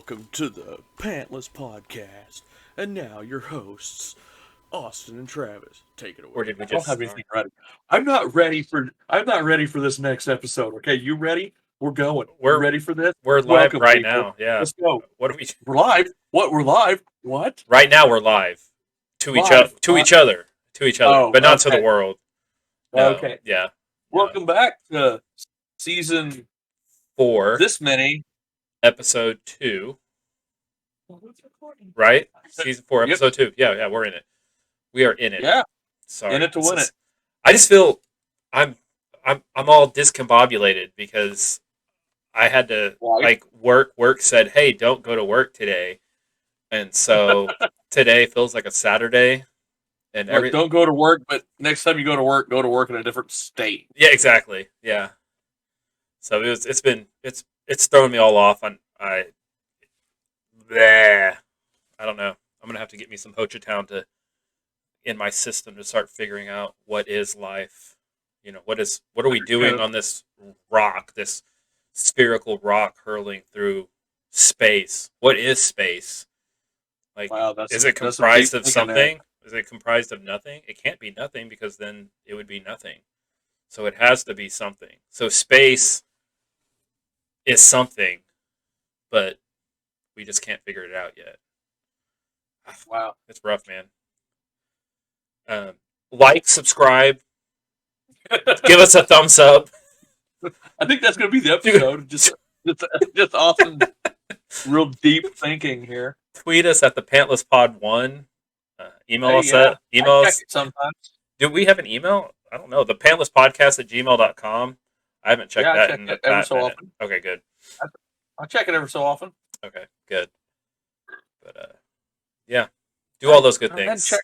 welcome to the Pantless podcast. And now your hosts, Austin and Travis. Take it away. Or did we I don't just have start? anything ready. I'm not ready for this next episode. Okay, you ready? We're going. You We're ready for this? we're live Welcome, right people. now. Yeah. Let's go. What do we? We're live. What? We're live. What? Right now we're live to each Live. other, Oh, but not to the okay. world. No. Okay. Yeah. Welcome back to season 4, this many. episode 2. Right? Season 4, Yep. episode 2. Yeah, we're in it. We are in it. Yeah, Sorry. in it to win it. I just feel I'm all discombobulated because I had to Why? work said, "Hey, don't go to work today." And so today feels like a Saturday and Like, don't go to work, but next time you go to work in a different state. Yeah, exactly. Yeah. So it's thrown me all off. Bleh. I don't know. I'm gonna have to get me some Hochatown to in my system to start figuring out what is life. What are we doing on this rock, this spherical rock hurling through space? What is space? Like, Wow, is it that's comprised deep of thinking there. something? Is it comprised of nothing? It can't be nothing because then it would be nothing. So it has to be something. So space is something, but we just can't figure it out yet. Wow. It's rough, man. Like, subscribe, give us a thumbs up. I think that's going to be the episode. Just awesome, real deep thinking here. Tweet us at the Pantless Pod 1. Email Hey, us yeah, at email I check us. it sometimes. Do we have an email? I don't know. The Pantless Podcast at gmail.com. I haven't checked Yeah, I that check in it a every fat so minute. often. Okay, good. I check it every so often. Okay, good. But yeah, do all those good I hadn't things. checked-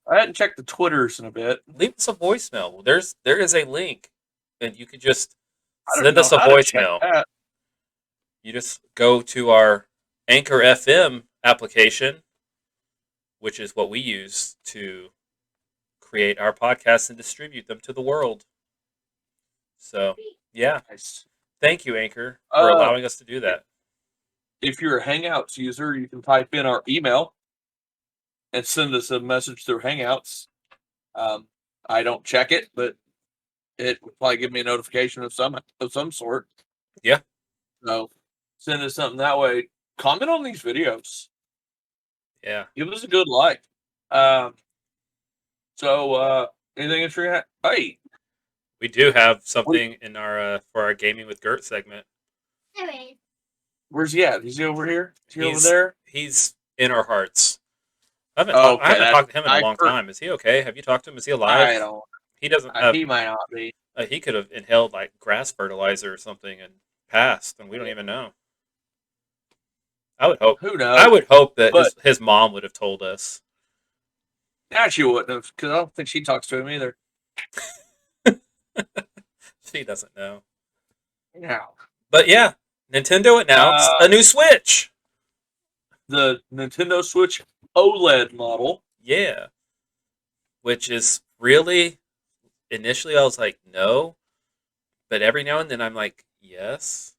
I hadn't checked the Twitters in a bit. Leave us a voicemail. There is a link, and you could just I don't send know us a how to check voicemail. that. You just go to our Anchor FM application, which is what we use to create our podcasts and distribute them to the world. So, yeah, Nice. thank you, Anchor, for allowing us to do that. If you're a Hangouts user, you can type in our email and send us a message through Hangouts. I don't check it, but it would probably give me a notification of some sort. Yeah. So send us something that way. Comment on these videos. Yeah. Give us a good like. Anything interesting? Hey, We do have something in our for our Gaming with Gert segment. where's he at? Is he over here? Is he over He's- there? He's in our hearts. I haven't Okay, talked to him in a I long heard- time. Is he okay? Have you talked to him? Is he I alive? don't. He doesn't have. He might not be. He could have inhaled like grass fertilizer or something and passed, and we don't even know. I would hope. Who knows? I would hope that But- his mom would have told us. Yeah, she wouldn't have, because I don't think she talks to him either. She doesn't know. Yeah. But yeah, Nintendo announced a new Switch. The Nintendo Switch OLED model. Yeah. Which is really, initially I was like, no. But every now and then I'm like, yes.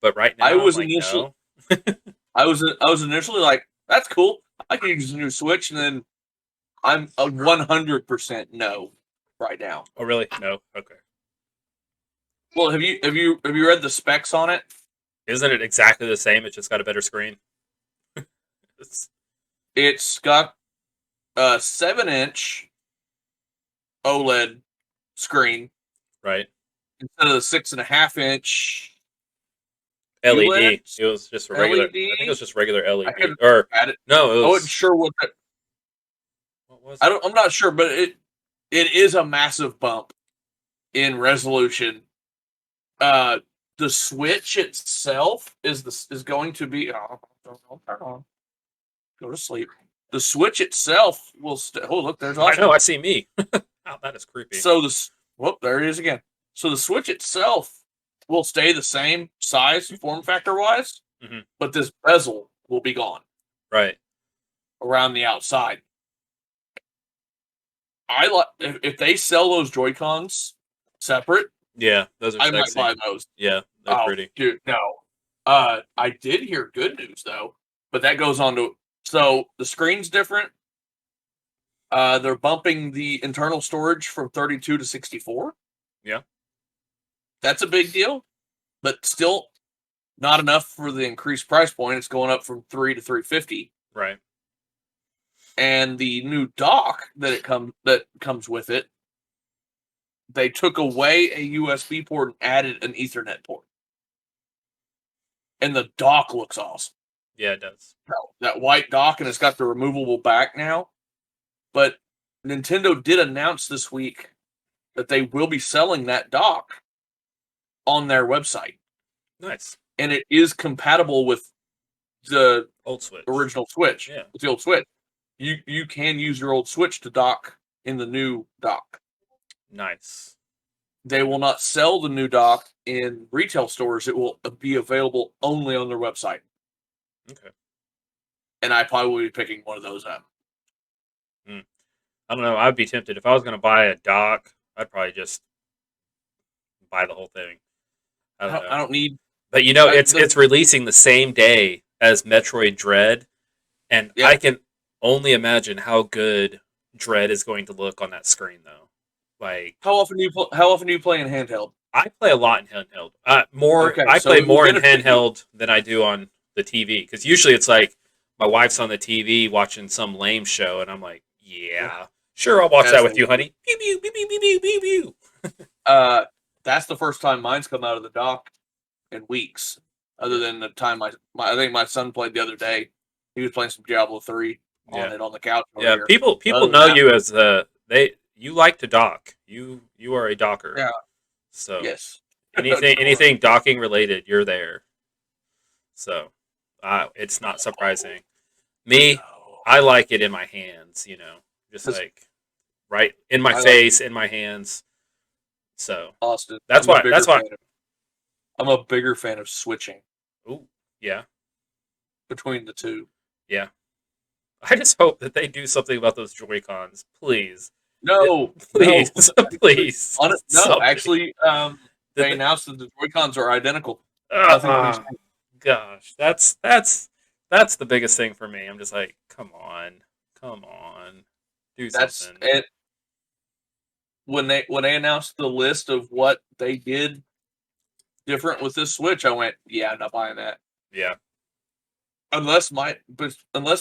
But right now I was I'm like, initially- no. I was initially like, that's cool. I can use a new Switch, and then I'm a 100% no right now. Oh, really? No? Okay. Well, have you read the specs on it? Isn't it exactly the same? It's just got a better screen. It's got a 7-inch OLED screen Right. instead of the 6.5-inch. LED. ULED? It was just a regular. LED? I think it was just regular I LED. couldn't Or add it. no, it I was. wasn't sure what that. What was I'm not sure, but it is a massive bump in resolution. The Switch itself is going to be. Oh, don't turn on. Go to sleep. The Switch itself will. Oh, look, there's I Austin. know. I see me. Oh, that is creepy. So there he is again. So the Switch itself will stay the same size, form factor wise, Mhm. but this bezel will be gone Right. around the outside. I like if they sell those Joy-Cons separate. Yeah, those are I might sexy. buy those. Yeah, they're Oh, pretty. dude, no. I did hear good news though, but that goes on to so the screen's different. They're bumping the internal storage from 32 to 64. Yeah. That's a big deal, but still not enough for the increased price point. It's going up from 3 to 350. Right. And the new dock that comes with it, they took away a USB port and added an Ethernet port. And the dock looks awesome. Yeah, it does. That white dock, and it's got the removable back now. But Nintendo did announce this week that they will be selling that dock on their website. Nice. And it is compatible with the Old Switch. original Switch. Yeah. With the old Switch. You can use your old Switch to dock in the new dock. Nice. They will not sell the new dock in retail stores. It will be available only on their website. Okay. And I probably will be picking one of those up. I don't know. I'd be tempted. If I was going to buy a dock, I'd probably just buy the whole thing. I don't know. I don't need... But you know, it's releasing the same day as Metroid Dread, and Yeah. I can only imagine how good Dread is going to look on that screen, though. Like, How often do you play in handheld? I play a lot in handheld. Okay, I so play it will more in benefit you. handheld than I do on the TV, because usually it's like my wife's on the TV watching some lame show, and I'm like, yeah, sure, I'll watch As that with they you, do. honey. Pew pew pew pew pew pew pew pew. That's the first time mine's come out of the dock in weeks. Other than the time I think my son played the other day. He was playing some Diablo 3 on Yeah. it on the couch over Yeah, here. people Other than know that- you as you like to dock. You are a docker. Yeah. So Yes. anything docking related, you're there. So it's not surprising. Me, No. I like it in my hands. Just 'Cause like right in my I like- face, in my hands. So Austin. That's I'm a why- bigger that's why- fan of- I'm a bigger fan of switching ooh, yeah. between the two. I just hope that they do something about those Joy-Cons, please. No, Please, no. please. No, Something. actually, Did they they- announced that the Joy-Cons are identical. Nothing Ah, changed. gosh, that's the biggest thing for me. I'm just like, come on, do That's something. it. When they announced the list of what they did different with this Switch, I went, yeah, I'm not buying that. Yeah, Unless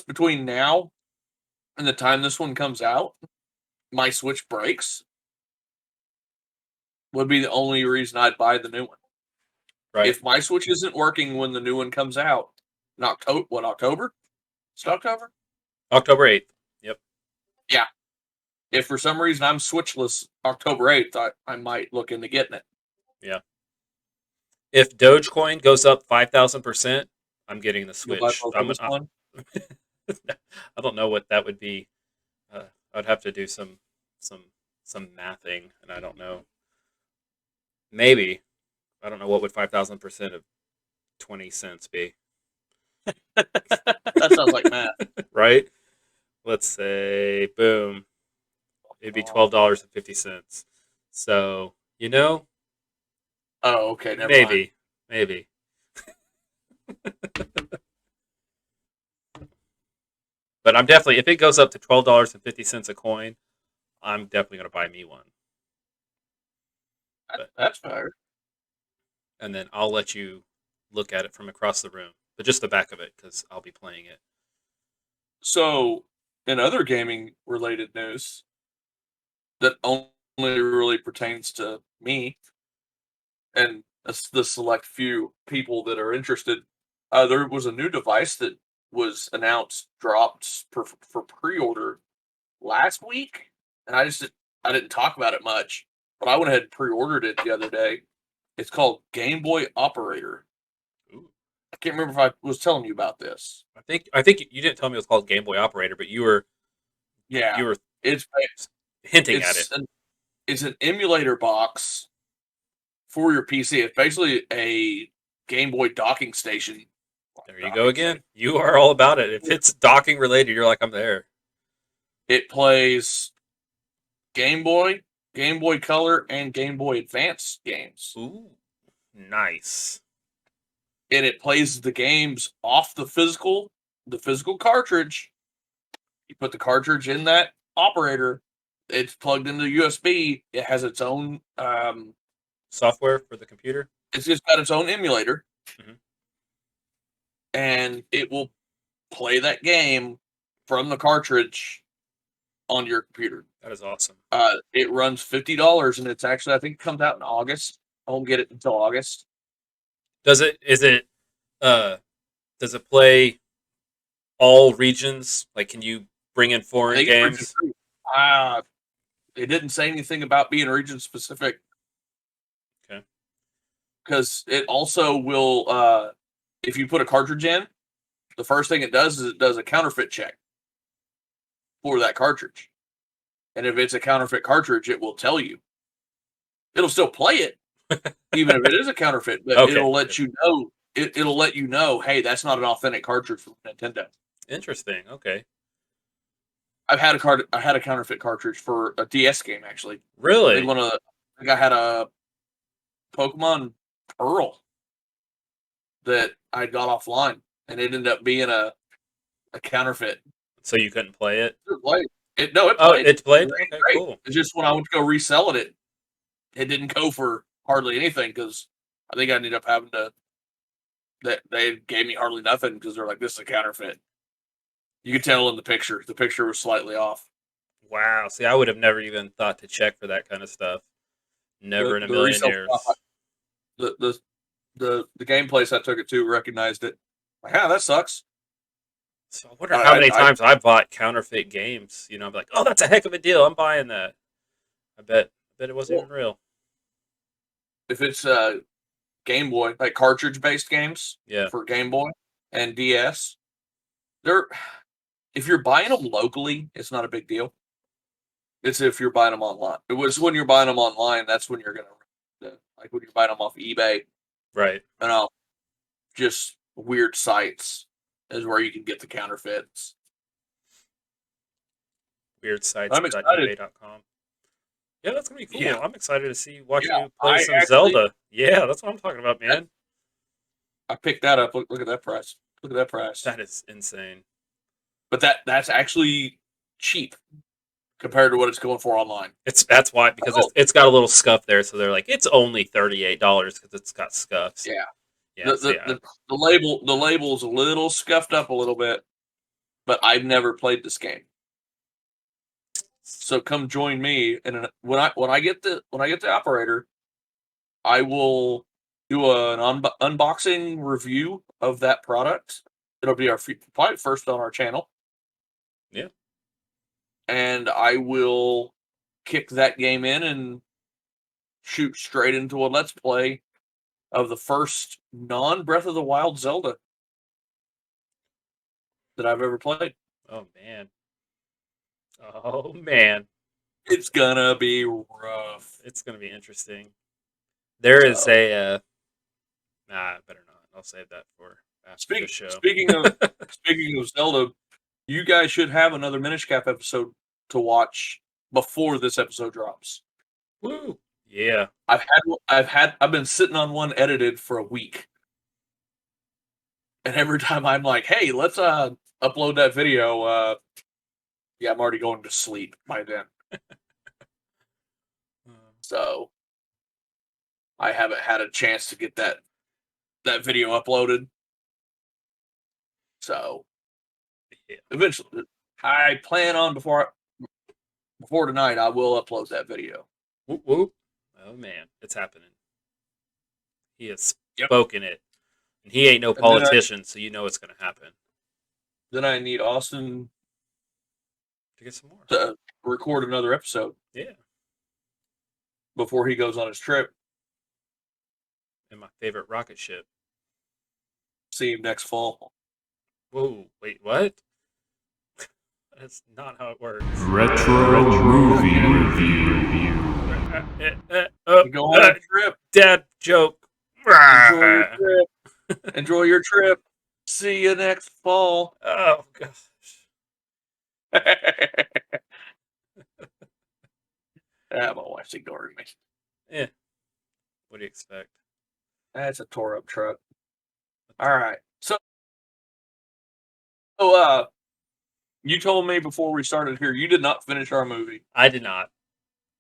between now and the time this one comes out, my Switch breaks, would be the only reason I'd buy the new one. right. If my Switch isn't working when the new one comes out in October? It's October? October 8th. Yep. If for some reason I'm Switchless October 8th, I might look into getting it. If Dogecoin goes up 5,000%, I'm getting the You'll buy Switch. both of this one? I don't know what that would be. I'd have to do some mathing, and I don't know. Maybe I don't know what would 5,000% of 20 cents be. That sounds like math. Right? Let's say, boom, it'd be $12.50. So Oh, okay, never mind. maybe. But I'm definitely, if it goes up to $12.50 a coin, I'm definitely gonna buy me one, That's fair. and then I'll let you look at it from across the room, but just the back of it because I'll be playing it. So, in other gaming related news that only really pertains to me and the select few people that are interested, there was a new device that was announced, dropped for pre-order last week, and I didn't talk about it much, but I went ahead and pre-ordered it the other day. It's called Game Boy Operator. Ooh. I can't remember if I was telling you about this. I think you didn't tell me it was called Game Boy Operator, but you were Yeah, it's hinting at it. It's an emulator box for your PC. It's basically a Game Boy docking station. There you go again. You are all about it. If it's docking related, you're like, I'm there. It plays Game Boy, Game Boy Color, and Game Boy Advance games. Ooh, nice. and it plays the games off the physical cartridge. You put the cartridge in that operator. It's plugged into USB. It has its own. Software for the computer. It's just got its own emulator, Mhm. and it will play that game from the cartridge on your computer. That is awesome. It runs $50, and it's actually, I think it comes out in August. I won't get it until August. Does it play all regions? Like, can you bring in I foreign think it's region games? 3. It didn't say anything about being region specific. Okay. Because it also will, if you put a cartridge in, the first thing it does is it does a counterfeit check for that cartridge. And if it's a counterfeit cartridge, it will tell you. It'll still play it, even if it is a counterfeit, but Okay. it'll let you know. It'll let you know, hey, that's not an authentic cartridge from Nintendo. Interesting. Okay. I had a counterfeit cartridge for a DS game, actually. I Really? think I had a Pokemon Pearl that I got offline, and it ended up being a counterfeit. So you couldn't play it? It played. It Oh, played. it played? It ran Okay, great. cool. It's just when I went to go resell it, it didn't go for hardly anything because I think I ended up having to. That they gave me hardly nothing because they're like, this is a counterfeit. You could tell in the picture. The picture was slightly off. Wow. See, I would have never even thought to check for that kind of stuff. Never in a The million resale years. shop, the game place I took it to recognized it. Like, that sucks. So I wonder how many I times I bought counterfeit games. You know, I'm like, oh, that's a heck of a deal. I'm buying that. I bet it wasn't even real. if it's Game Boy, like cartridge based games Yeah. for Game Boy and DS, they're if you're buying them locally, it's not a big deal. It's if you're buying them online. It was when you're buying them online, that's when you're gonna like when you're buying them off eBay, Right. just weird sites is where you can get the counterfeits. I'm excited. Weird sites.ebay.com. Yeah, that's gonna be cool. Yeah, I'm excited to watch yeah. you play some Zelda. Yeah, that's what I'm talking about, man. I picked that up. Look at that price. Look at that price. That is insane. But that's actually cheap compared to what it's going for online. That's why, because Oh, it's got a little scuff there, so they're like, it's only $38 because it's got scuffs. yeah. Yeah, so yeah. The label's a little scuffed up a little bit, but I've never played this game. So come join me, and when I get the operator, I will do an unboxing review of that product. It'll be our probably first on our channel. Yeah. And I will kick that game in and shoot straight into a let's play of the first non Breath of the Wild Zelda that I've ever played. Oh man. Oh man. It's gonna be rough. It's gonna be interesting. There is So, a nah, better not. I'll save that for after the show. speaking of Zelda, you guys should have another Minish Cap episode to watch before this episode drops. Woo! Yeah. I've been sitting on one edited for a week. And every time I'm like, hey, let's upload that video, yeah, I'm already going to sleep by then. So I haven't had a chance to get that video uploaded. So Yeah. eventually, I plan on before tonight, I will upload that video. Whoop whoop. Oh man, it's happening. He has Yep. spoken it. And he ain't no And then politician, so you know it's gonna happen. Then I need Austin To get some more. to record another episode Yeah. before he goes on his trip. And my favorite rocket ship. See him next fall. Whoa, wait, what? That's not how it works. Retro movie review. Oh, Go on a trip. dad joke. Enjoy your trip. Enjoy your trip. See you next fall. Oh gosh. My wife's ignoring me. Yeah. What do you expect? That's a tore up truck. All right. So, you told me before we started here you did not finish our movie. I did not.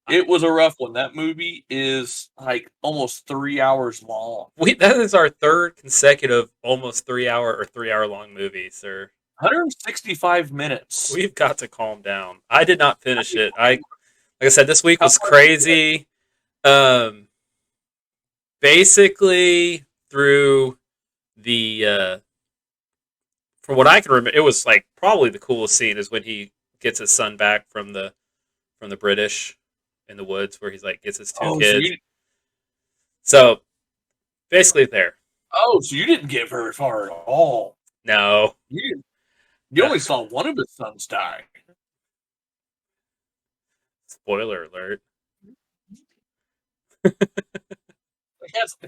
It was a rough one. That movie is like almost 3 hours long. That is our third consecutive almost 3 hour or 3 hour long movie, sir. 165 minutes. We've got to calm down. I did not finish it. Like I said, this week was crazy. Basically through the from what I can remember, it was like probably the coolest scene is when he gets his son back from the British in the woods, where he's like gets his two kids. So basically, there. So you didn't get very far at all. No, You only saw one of his sons die. spoiler alert.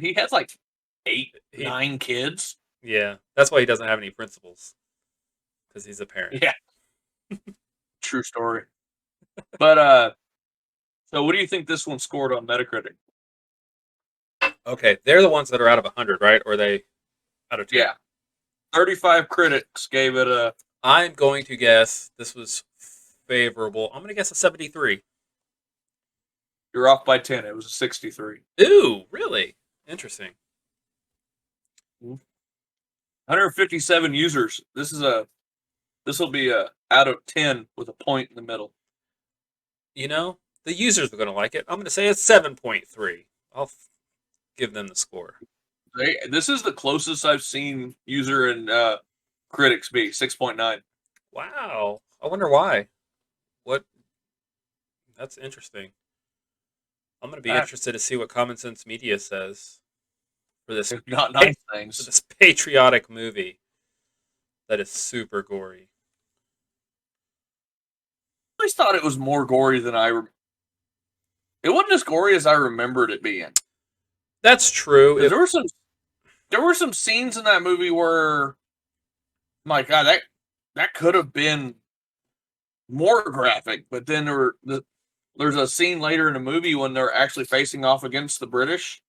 He has like 9 kids. Yeah, that's why he doesn't have any principles, because he's a parent. Yeah, true story. But so what do you think this one scored on Metacritic? Okay, they're the ones that are out of 100, right? Or are they out of 10? Yeah, 35 critics gave it a. I'm going to guess this was favorable. I'm going to guess a 73. You're off by 10. It was a 63. Ooh, really? Interesting. 157 users. This will be a out of 10 with a point in the middle. You know, the users are going to like it. I'm going to say it's 7.3. I'll give them the score. This is the closest I've seen user and critics be 6.9. Wow. I wonder why. What? That's interesting. I'm going to be interested to see what Common Sense Media says for this Not nice things. for this patriotic movie that is super gory. I always thought it was more gory than it wasn't as gory as I remembered it being. That's true. There were some scenes in that movie where, my God, that could have been more graphic. But then there's a scene later in the movie when they're actually facing off against the British,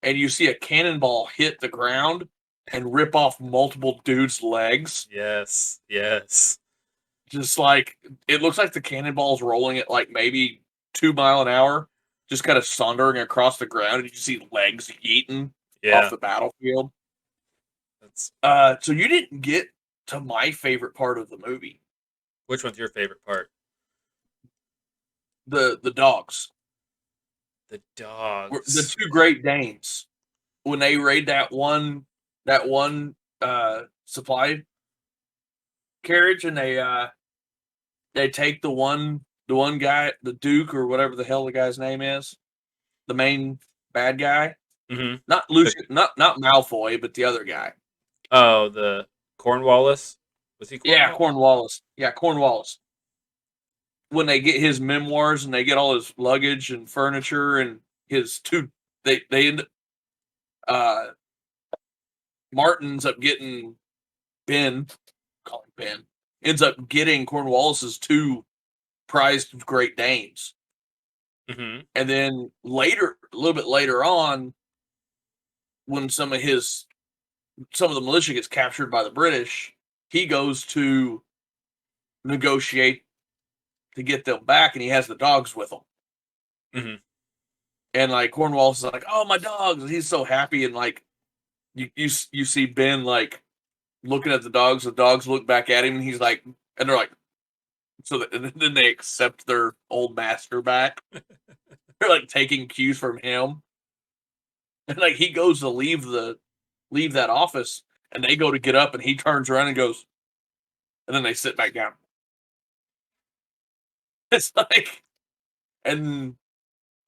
and you see a cannonball hit the ground and rip off multiple dudes' legs. Yes. Just like, it looks like the cannonball's rolling at like maybe 2 miles an hour, just kind of sauntering across the ground, and you see legs yeeting off the battlefield. So you didn't get to my favorite part of the movie. Which one's your favorite part? The dogs. The dogs. The 2 Great Danes. When they raid that one supply carriage, and they take the one guy, the Duke or whatever the hell the guy's name is, the main bad guy. Mm-hmm. Not Lucius, not Malfoy, but the other guy. Oh, the Cornwallis? Was he Cornwallis? Yeah, Cornwallis. Yeah, Cornwallis. When they get his memoirs and they get all his luggage and furniture and his they end Martin ends up getting ends up getting Cornwallis's 2 prized Great Danes. Mm-hmm. And then a little bit later on, when some of the militia gets captured by the British, he goes to negotiate to get them back, and he has the dogs with him. Mm-hmm. And like Cornwallis is like, "Oh, my dogs!" And he's so happy, and like you see Ben like looking at the dogs. The dogs look back at him, and he's like, and they're like, and then they accept their old master back. They're like taking cues from him, and like he goes to leave that office, and they go to get up, and he turns around and goes, and then they sit back down. It's like, and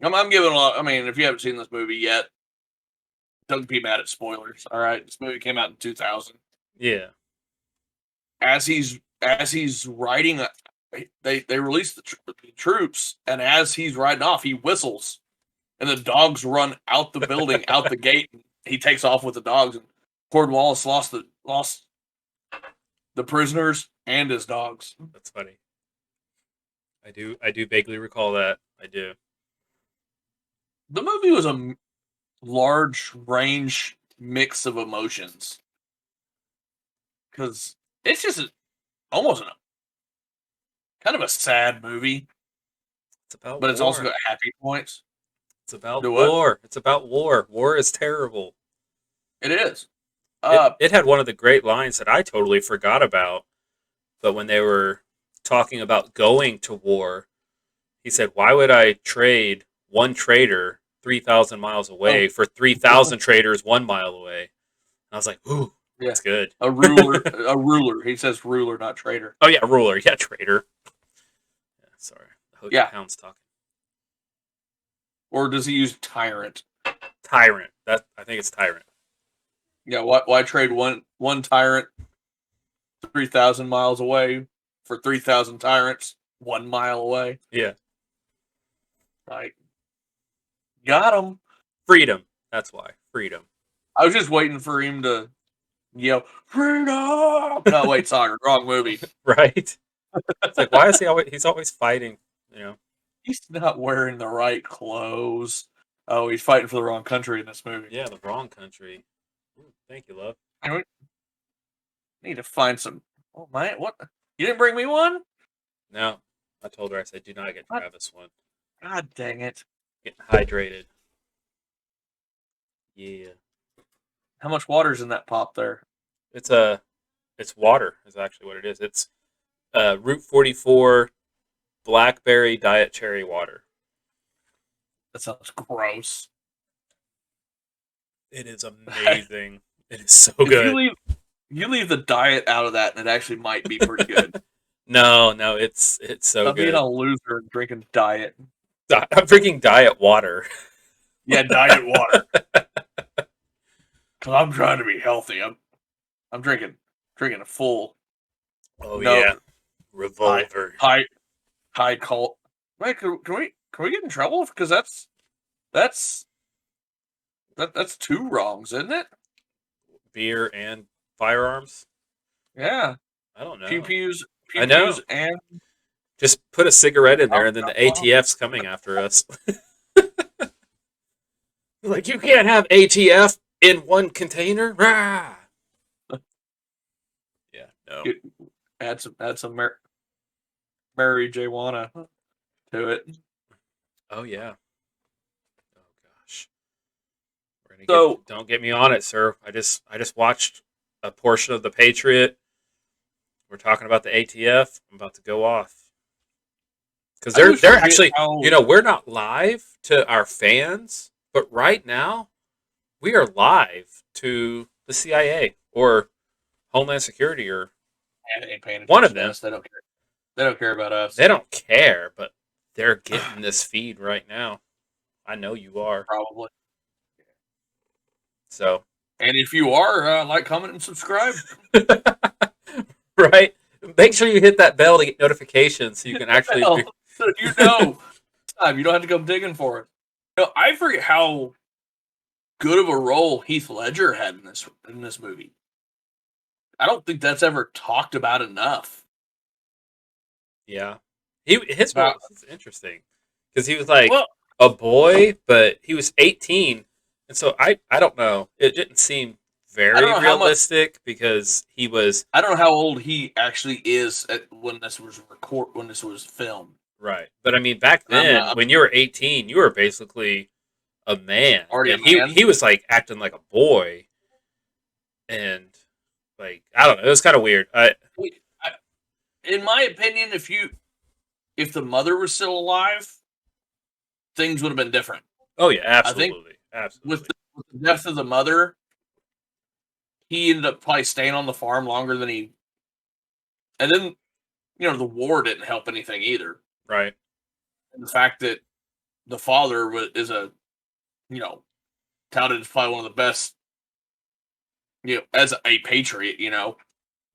I'm giving a lot. I mean, if you haven't seen this movie yet, don't be mad at spoilers. All right, this movie came out in 2000. Yeah. As he's riding, they release the troops, and as he's riding off, he whistles, and the dogs run out the building, out the gate. And he takes off with the dogs, and Cornwallis lost the prisoners and his dogs. That's funny. I do vaguely recall that. I do. The movie was a large range mix of emotions. Because it's just almost kind of a sad movie, It's about but it's war. also got happy points. It's about Do what? war. It's about war. War is terrible. It is. It had one of the great lines that I totally forgot about. But when they were talking about going to war, he said, "Why would I trade one trader 3,000 miles away for 3,000 traders 1 mile away?" And I was like, "Ooh, Yeah. that's good." A ruler. A ruler. He says ruler, not traitor. Oh yeah, ruler. Yeah, trader. Yeah, sorry, the Yeah. hound's talking. Or does he use tyrant? Tyrant. That I think it's tyrant. Yeah. Why trade one tyrant 3,000 miles away for 3,000 tyrants 1 mile away? Yeah, Like, got him. freedom. That's why freedom. I was just waiting for him to yell freedom. No, wait, sorry, wrong movie. Right? It's like, why is he always? He's always fighting. You know. He's not wearing the right clothes. Oh, he's fighting for the wrong country in this movie. Yeah, the wrong country. Ooh, thank you, love. I need to find some. Oh my! What? You didn't bring me one? No, I told her. I said, "Do not get What? Travis one. God dang it! Getting hydrated." Yeah, How much water's in that pop there? it's water. Is actually what it is. It's Route 44 blackberry diet cherry water. That sounds gross. It is amazing. It is so If good. you leave the diet out of that, and it actually might be pretty good. No, it's so I'm being good. a loser and drinking diet. I'm drinking diet water. Yeah, diet water. Cause I'm trying to be healthy. I'm drinking a full Oh No. yeah, revolver. high cult. Wait, can we get in trouble? Because that's 2 wrongs, isn't it? Beer and firearms. Yeah. I don't know. Pew pews, I know. pews, and Just put a cigarette in there, and then the ATF's coming after us. Like, you can't have ATF in one container. Rah! Yeah, no. add some Mary J. Wanna to it. Oh yeah. Oh gosh. So- don't get me on it, sir. I just watched a portion of The Patriot. We're talking about the ATF. I'm about to go off. Because they're forget actually, how- we're not live to our fans, but right now we are live to the CIA or Homeland Security, or They ain't paying One of attention to us. They don't care. They don't care about us. they don't care, but they're getting this feed right now. I know you are. Probably. So, And if you are, like, comment, and subscribe. right? Make sure you hit that bell to get notifications so you can actually. Hell, so you know, time you don't have to go digging for it. I forget how good of a role Heath Ledger had in this movie. I don't think that's ever talked about enough. Yeah, his Wow. role is interesting because he was like Well, a boy, but he was 18, and so I don't know. It didn't seem very I don't know how much- realistic because he was I don't know how old he actually is when this was filmed. right. But I mean, back I'm then, not- when you were 18, you were basically a man. Already a And man? he was like acting like a boy, and like I don't know. It was kind of weird. In my opinion, if the mother was still alive, things would have been different. Oh yeah, I think absolutely. With the death of the mother, he ended up probably staying on the farm longer than he. And then, the war didn't help anything either. Right. And the fact that the father is touted as probably one of the best, as a patriot,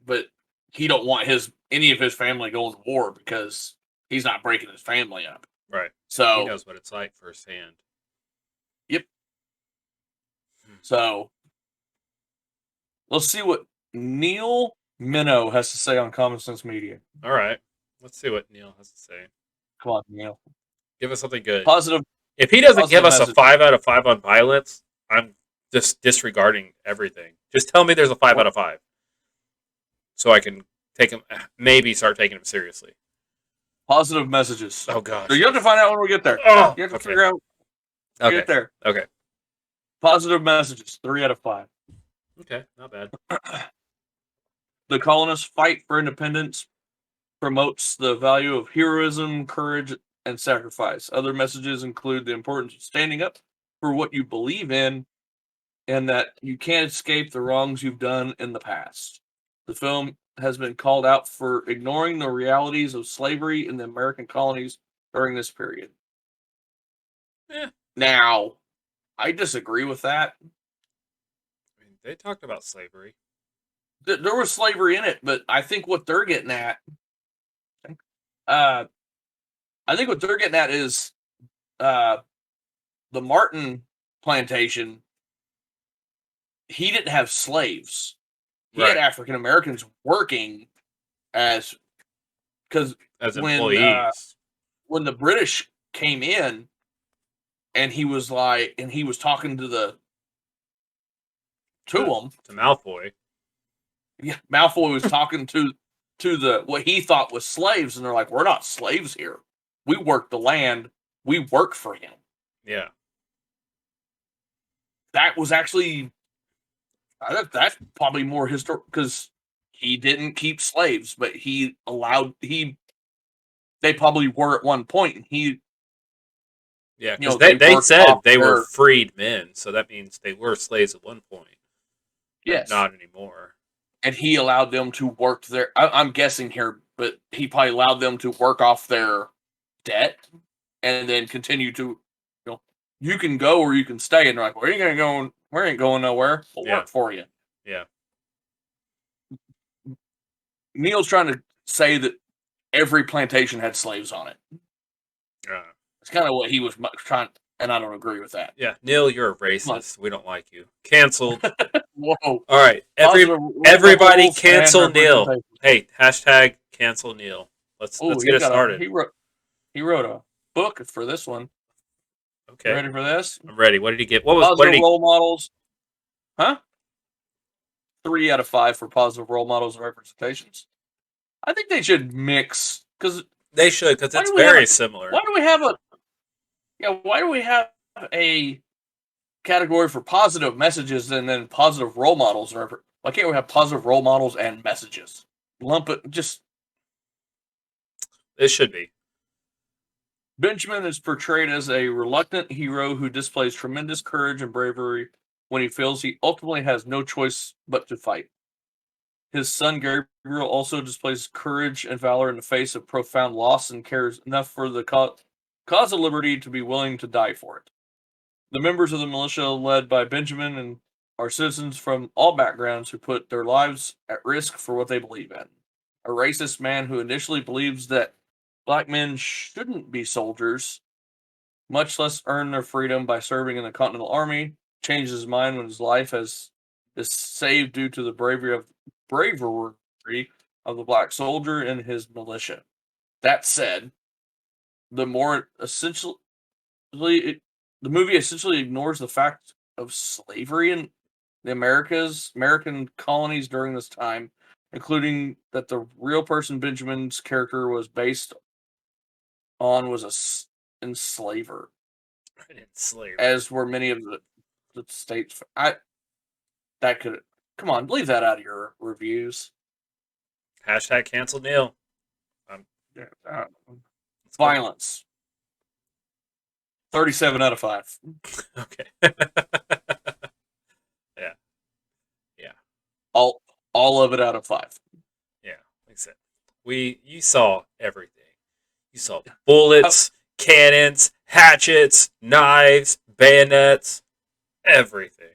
but he don't want any of his family going to war because he's not breaking his family up. Right. So He knows what it's like firsthand. So let's see what Neil Minow has to say on Common Sense Media. All right. Let's see what Neil has to say. Come on, Neil. Give us something good. Positive. If he doesn't positive give us a message. 5 out of 5 on violence, I'm just disregarding everything. Just tell me there's a 5 out of 5, so I can take him. Maybe start taking him seriously. Positive messages. Oh gosh. So you have to find out when we get there. Oh, You have to okay. figure out. Okay. Get there. Okay. Positive messages. 3 out of 5. Okay. Not bad. The colonists' fight for independence promotes the value of heroism, courage, and sacrifice. Other messages include the importance of standing up for what you believe in and that you can't escape the wrongs you've done in the past. The film has been called out for ignoring the realities of slavery in the American colonies during this period. Yeah. Now, I disagree with that. I mean, they talked about slavery. There was slavery in it, but I think what they're getting at, I think what they're getting at is the Martin plantation. He didn't have slaves. He had African Americans working because as when employees. When the British came in, and he was talking to them. To Malfoy. Yeah, Malfoy was talking to the what he thought was slaves, and they're like, "We're not slaves here. We work the land. We work for him." Yeah. That was actually that's probably more historic because he didn't keep slaves, but they probably were at one point, and he. Yeah, because they said they were freed men, so that means they were slaves at one point. Yes. Not anymore. And he allowed them to work their. I'm guessing here, but he probably allowed them to work off their debt, and then continue to, you can go or you can stay. And they're like, "Where are you gonna go? We ain't going nowhere. We'll work for you." Yeah. Neil's trying to say that every plantation had slaves on it. It's kind of what he was trying, and I don't agree with that. Yeah, Neil, you're a racist. We don't like you. Canceled. Whoa! All right, everybody, cancel Neil. Hey, hashtag cancel Neil. Let's get it started. He wrote a book for this one. Okay, you ready for this? I'm ready. What did he get? What did he role models? Huh? 3 out of 5 for positive role models and representations. I think they should mix because it's very similar. Why do we have a category for positive messages and then positive role models? Why can't we have positive role models and messages? Lump it. It should be. Benjamin is portrayed as a reluctant hero who displays tremendous courage and bravery when he feels he ultimately has no choice but to fight. His son Gabriel also displays courage and valor in the face of profound loss and cares enough for the cause of liberty to be willing to die for it. The members of the militia led by Benjamin and are citizens from all backgrounds who put their lives at risk for what they believe in. A racist man who initially believes that black men shouldn't be soldiers, much less earn their freedom by serving in the Continental Army, changes his mind when his life is saved due to the bravery of the black soldier and his militia. That said, the movie essentially ignores the fact of slavery in the American colonies during this time, including that the real person Benjamin's character was based on was a enslaver. As were many of the states. Come on, leave that out of your reviews. Hashtag cancel Neil. Violence. 37 out of 5. Okay. Yeah. All of it out of 5. Yeah, like I said, you saw everything. You saw bullets, cannons, hatchets, knives, bayonets, everything.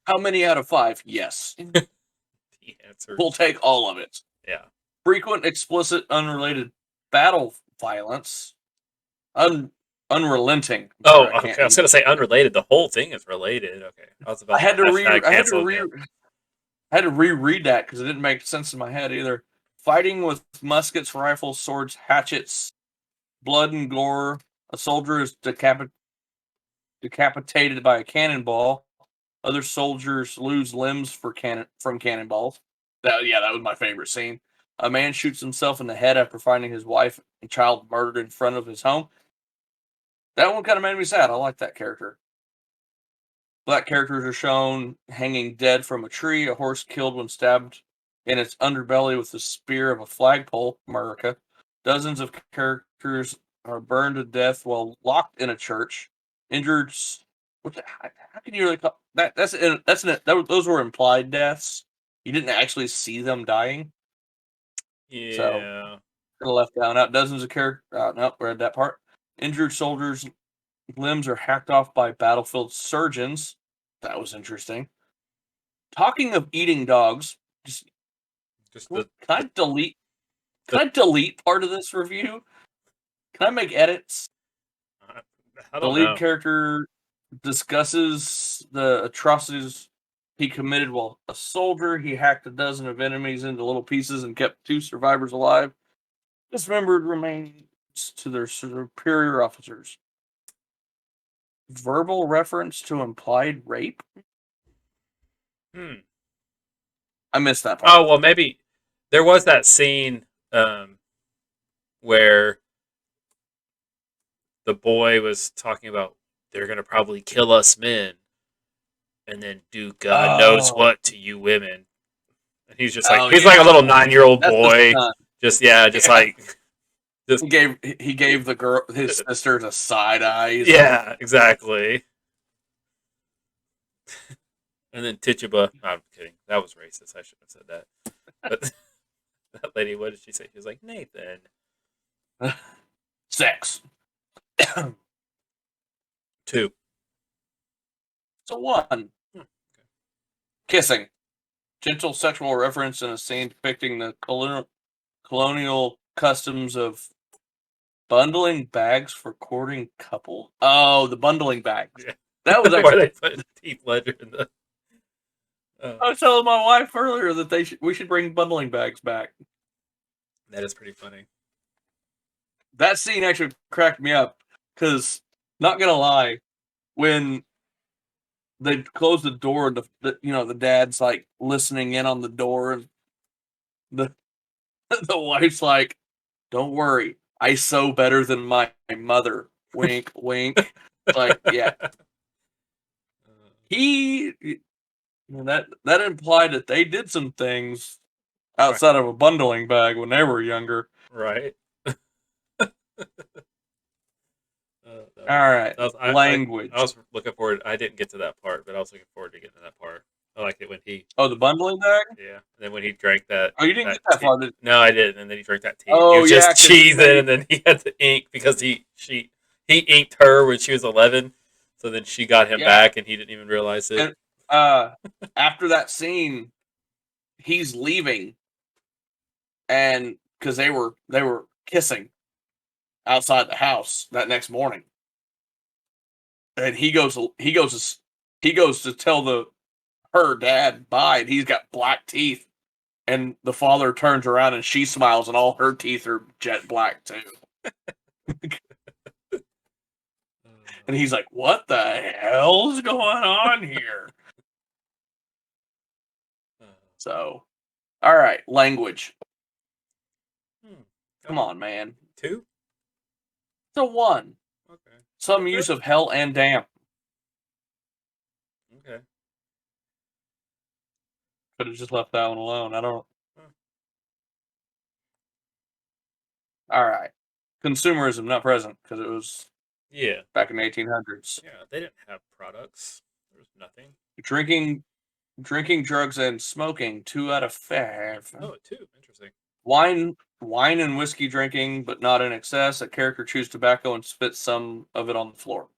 How many out of 5? Yes. The answer. We'll take all of it. Yeah. Frequent, explicit, unrelated battle violence. Unrelenting. Oh, okay. I was going to say unrelated. The whole thing is related. Okay. I had to reread that because it didn't make sense in my head either. Fighting with muskets, rifles, swords, hatchets, blood and gore. A soldier is decapitated by a cannonball. Other soldiers lose limbs from cannonballs. That was my favorite scene. A man shoots himself in the head after finding his wife and child murdered in front of his home. That one kind of made me sad. I like that character. Black characters are shown hanging dead from a tree. A horse killed when stabbed in its underbelly with the spear of a flagpole. America. Dozens of characters are burned to death while locked in a church. Injured. How can you really call that? Those were implied deaths. You didn't actually see them dying. So Yeah. left down out. Dozens of characters. Nope, read that part. Injured soldiers' limbs are hacked off by battlefield surgeons. That was interesting. Talking of eating dogs, Just can I delete? Can I delete part of this review? Can I make edits? I The don't lead know. character discusses the atrocities he committed while a soldier. He hacked a dozen of enemies into little pieces and kept 2 survivors alive. Dismembered remains to their superior officers. Verbal reference to implied rape? I missed that part. Oh well, maybe there was that scene where the boy was talking about they're gonna probably kill us men, and then do God knows what to you women. And he's just like he's like a little 9-year-old That's the boy. son. Just He gave the girl his sisters a side eye. Yeah, exactly. And then Tituba, I'm kidding. That was racist. I shouldn't have said that. But that lady, what did she say? She was like, Nathan. Sex. 2. So 1. Kissing. Gentle sexual reference in a scene depicting the colonial customs of bundling bags for courting couple. Oh, the bundling bags. Yeah. That was Where actually. they put Heath Ledger in the. I was telling my wife earlier that we should bring bundling bags back. That is pretty funny. That scene actually cracked me up because, not gonna lie, when they close the door, the dad's like listening in on the door, and the the wife's like, "Don't worry, I sew better than my mother." Wink, wink. Like, yeah, that implied that they did some things outside of a bundling bag when they were younger. Right. All right, language. I was looking forward. I didn't get to that part, but I was looking forward to getting to that part. I liked it when he. Oh, the bundling bag. Yeah, and then when he drank that. Oh, you didn't get that far, did you? No, I didn't. And then he drank that tea. Oh, he was yeah, just cheesing, and then he had the ink because he inked her when she was 11. So then she got him back, and he didn't even realize it. And, after that scene, he's leaving, and because they were kissing outside the house that next morning, and he goes to tell her dad bye, and he's got black teeth, and the father turns around and she smiles, and all her teeth are jet black too. And he's like, "What the hell's going on here?" So, all right, language. Come on, man. 2? It's a 1. Okay. Some use of hell and damn. Okay. Could have just left that one alone. I don't. All right. Consumerism not present because it was back in the 1800s. Yeah, they didn't have products. There was nothing. Drinking, drugs, and smoking. 2 out of 5. Oh, 2. Interesting. Wine and whiskey drinking, but not in excess. A character chews tobacco and spits some of it on the floor.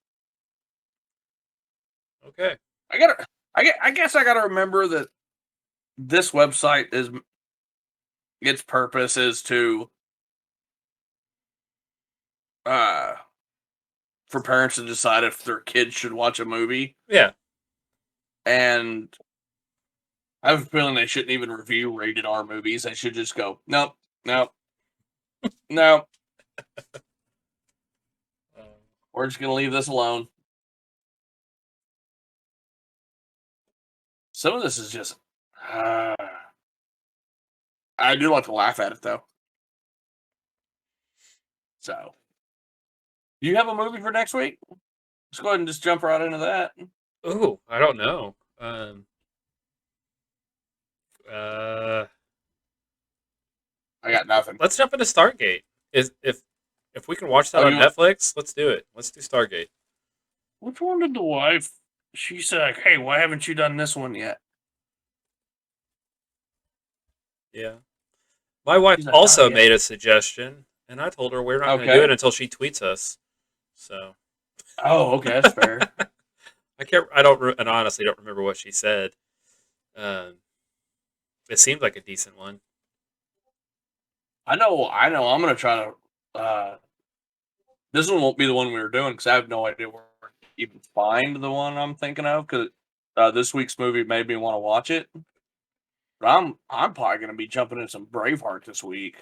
Okay. I guess I gotta remember that this website its purpose is to for parents to decide if their kids should watch a movie. Yeah. And I have a feeling they shouldn't even review rated R movies. They should just go, nope. We're just gonna leave this alone. Some of this is just. I do like to laugh at it though. So, do you have a movie for next week? Let's go ahead and just jump right into that. Ooh, I don't know. I got nothing. Let's jump into Stargate. If we can watch that on Netflix, let's do it. Let's do Stargate. Which one did the wife? She said, like, "Hey, why haven't you done this one yet?" Yeah. My wife She's like, also "Not yet." made a suggestion, and I told her we're not going to Okay. do it until she tweets us. So Oh, okay, that's fair. I can't. I don't. And honestly, don't remember what she said. It seemed like a decent one. I know. I'm gonna try to. This one won't be the one we were doing because I have no idea where to even find the one I'm thinking of. Because this week's movie made me want to watch it. But I'm probably gonna be jumping in some Braveheart this week.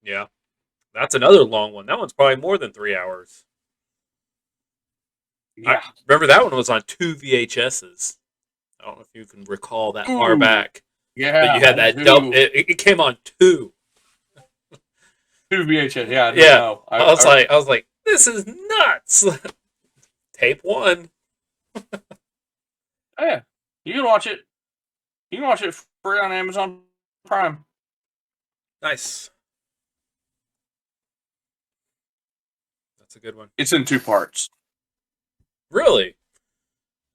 Yeah, that's another long one. That one's probably more than 3 hours. Yeah, Remember that one was on 2 VHSs. I don't know if you can recall that far back. yeah. But you had that double. It came on 2. 2 VHS. Yeah, Yeah. know. I was like, this is nuts. Tape 1. Oh, yeah, you can watch it. You can watch it free on Amazon Prime. Nice. That's a good one. It's in 2 parts. Really?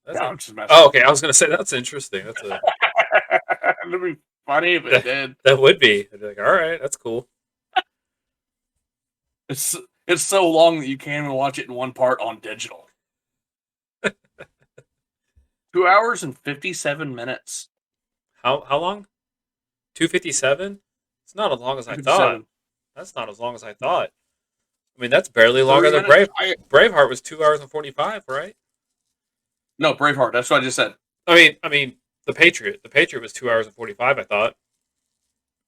That's No, I'm just messing. oh, okay. I was gonna say that's interesting. That's a It'd be funny if it did. that would be. I'd be like, all right, that's cool. It's so long that you can't even watch it in one part on digital. 2 hours and 57 minutes. How long? 257. It's not as long as I thought. 257. That's not as long as I thought. I mean, that's barely longer than Braveheart was 2 hours and 45, right? No, Braveheart. That's what I just said. I mean, the Patriot. The Patriot was 2 hours and 45. I thought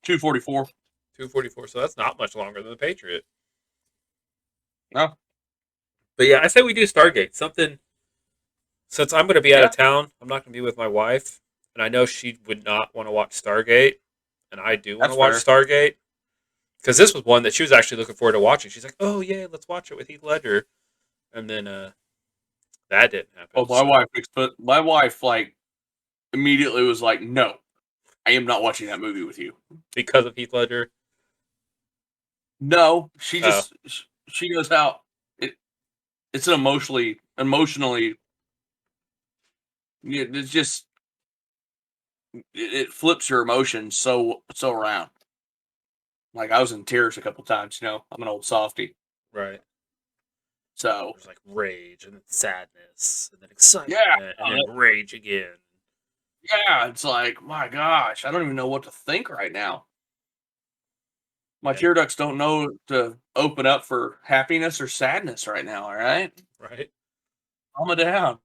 244. 244. So that's not much longer than the Patriot. No. But yeah, I say we do Stargate. Something. Since I'm going to be out of town, I'm not going to be with my wife, and I know she would not want to watch Stargate, and I do want to watch Stargate. Because this was one that she was actually looking forward to watching. She's like, "Oh yeah, let's watch it with Heath Ledger," and then that didn't happen. Oh, my wife like immediately was like, "No, I am not watching that movie with you." Because of Heath Ledger. No, she just she knows how it's an emotionally. It's just it flips your emotions so around. Like I was in tears a couple times. I'm an old softie. Right. So there's like rage and then sadness and then excitement and then rage again. Yeah, it's like, my gosh, I don't even know what to think right now. My tear ducts don't know to open up for happiness or sadness right now, all right? Right. Calm it down.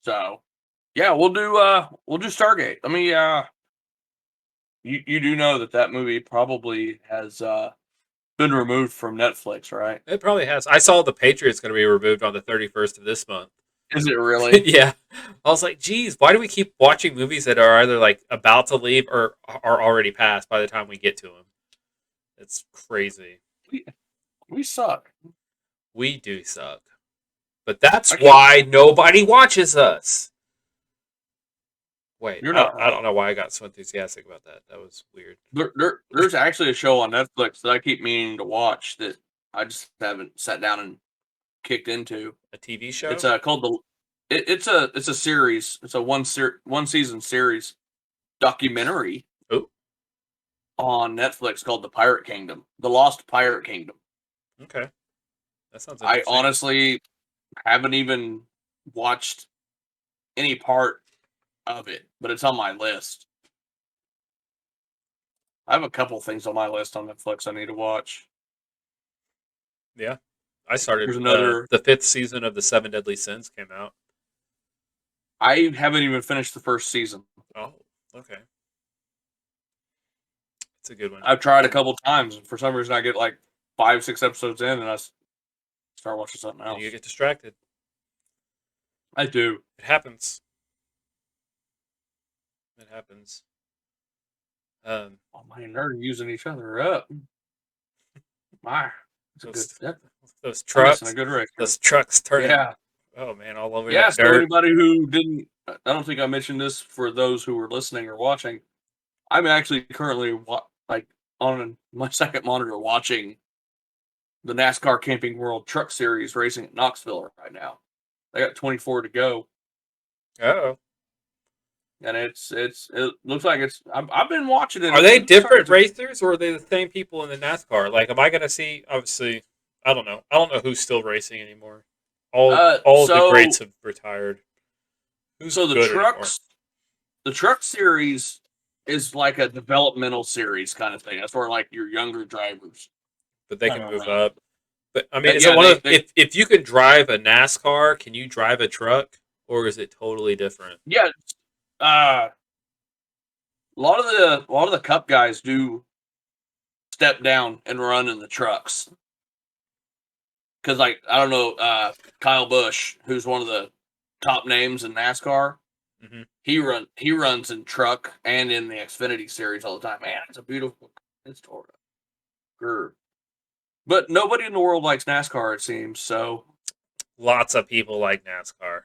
So, yeah, we'll do Stargate. Let me you do know that movie probably has been removed from Netflix, right? It probably has. I saw The Patriot's going to be removed on the 31st of this month. Is it really? Yeah. I was like, geez, why do we keep watching movies that are either like about to leave or are already passed by the time we get to them? It's crazy. We suck. We do suck. But that's why nobody watches us. Wait, You're not. I don't know why I got so enthusiastic about that. That was weird. There's actually a show on Netflix that I keep meaning to watch that I just haven't sat down and kicked into. A TV show? It's called it's a series. It's a one season series documentary. Ooh. On Netflix called The Lost Pirate Kingdom. Okay. That sounds interesting. I honestly haven't even watched any part of it, but it's on my list. I have a couple things on my list on Netflix I need to watch. Yeah. I started the 5th season of The 7 Deadly Sins came out. I haven't even finished the first season. Oh, okay. It's a good one. I've tried a couple times, and for some reason I get like 5-6 episodes in, and I start watching something else. And you get distracted. I do. It happens. It happens. Oh man, they're using each other up. My, that's a good. Those, That, those I'm missing a trucks, good race. those trucks turning. Yeah, Oh man, all over yeah. that So dirt. anybody who didn't, I don't think I mentioned this for those who were listening or watching. I'm actually currently like on my second monitor watching the NASCAR Camping World Truck Series racing at Knoxville right now. They got 24 to go, Oh, and it looks like it's. I've been watching it. are they It's starting different to. racers, or are they the same people in the NASCAR? Like, am I gonna see? Obviously, I don't know. I don't know who's still racing anymore. All of the So greats have retired. Who's so good anymore? the truck series is like a developmental series kind of thing. That's where like your younger drivers But they kind can of move run. up. But I mean, is it Yeah, one of if you can drive a NASCAR, can you drive a truck, or is it totally different? yeah. Uh, a lot of the Cup guys do step down and run in the trucks because like I don't know Kyle Busch, who's one of the top names in NASCAR. Hmm. He runs in truck and in the Xfinity series all the time. Man, it's a beautiful it's curve. But nobody in the world likes NASCAR, it seems. So Lots of people like NASCAR.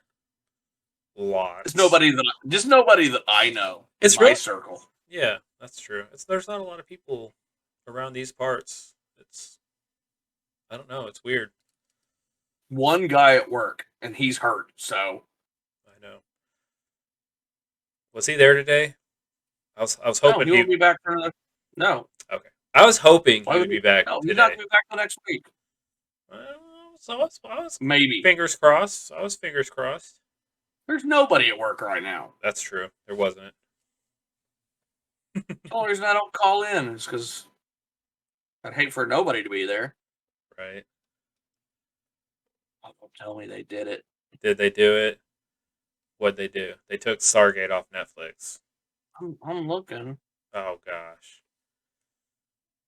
it's Lots. nobody that I know in It's my real. circle. Yeah, that's true. There's not a lot of people around these parts. I don't know. It's weird. One guy at work, and he's hurt. So I know. Was he there today? I was no, hoping he he. won't be back for another. No, Okay. I was hoping why he would would he? be back No, he's not today. gonna be back till next week. So I was Maybe. fingers crossed. I was fingers crossed. There's nobody at work right now. That's true. There wasn't. The only reason I don't call in is because I'd hate for nobody to be there. Right? Oh, don't tell me they did it. Did they do it? What'd they do? They took Stargate off Netflix. I'm looking. Oh gosh.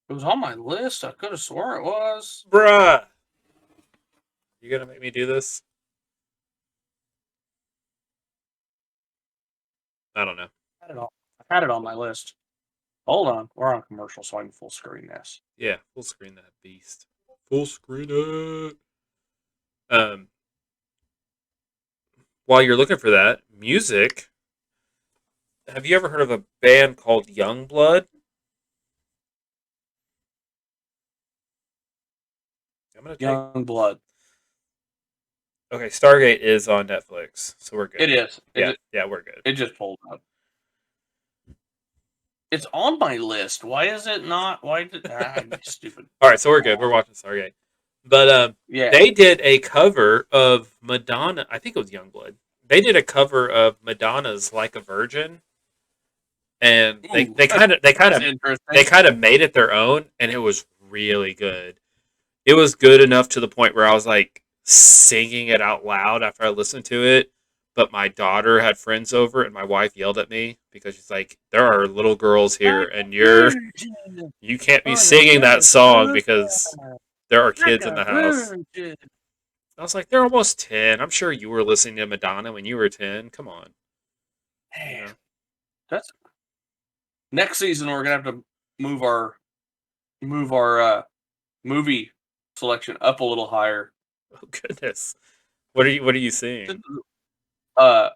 It was on my list. I could have swore it was. Bruh. You gonna make me do this? I don't know. I had it on my list. Hold on. We're on commercial, so I can full screen this. Yeah, full screen that beast. Full screen it. Um, while you're looking for that music, have you ever heard of a band called Youngblood? I'm gonna take. Young Blood. Okay, Stargate is on Netflix, so we're good. It is. Yeah, we're good. It just pulled up. It's on my list. Why is it not? Why did I'm stupid? All right, so we're good. We're watching Stargate, but Yeah. they did a cover of Madonna. I think it was Youngblood. They did a cover of Madonna's "Like a Virgin," and they Ooh, kind of that's interesting. they kind of made it their own, and it was really good. It was good enough to the point where I was like singing it out loud after I listened to it. But my daughter had friends over, and my wife yelled at me because she's like, "There are little girls here, and you can't be singing that song because there are kids in the house." I was like, "They're almost 10. I'm sure you were listening to Madonna when you were 10. Come on." You know? That's next season. We're gonna have to move our movie selection up a little higher. Oh goodness, what are you seeing?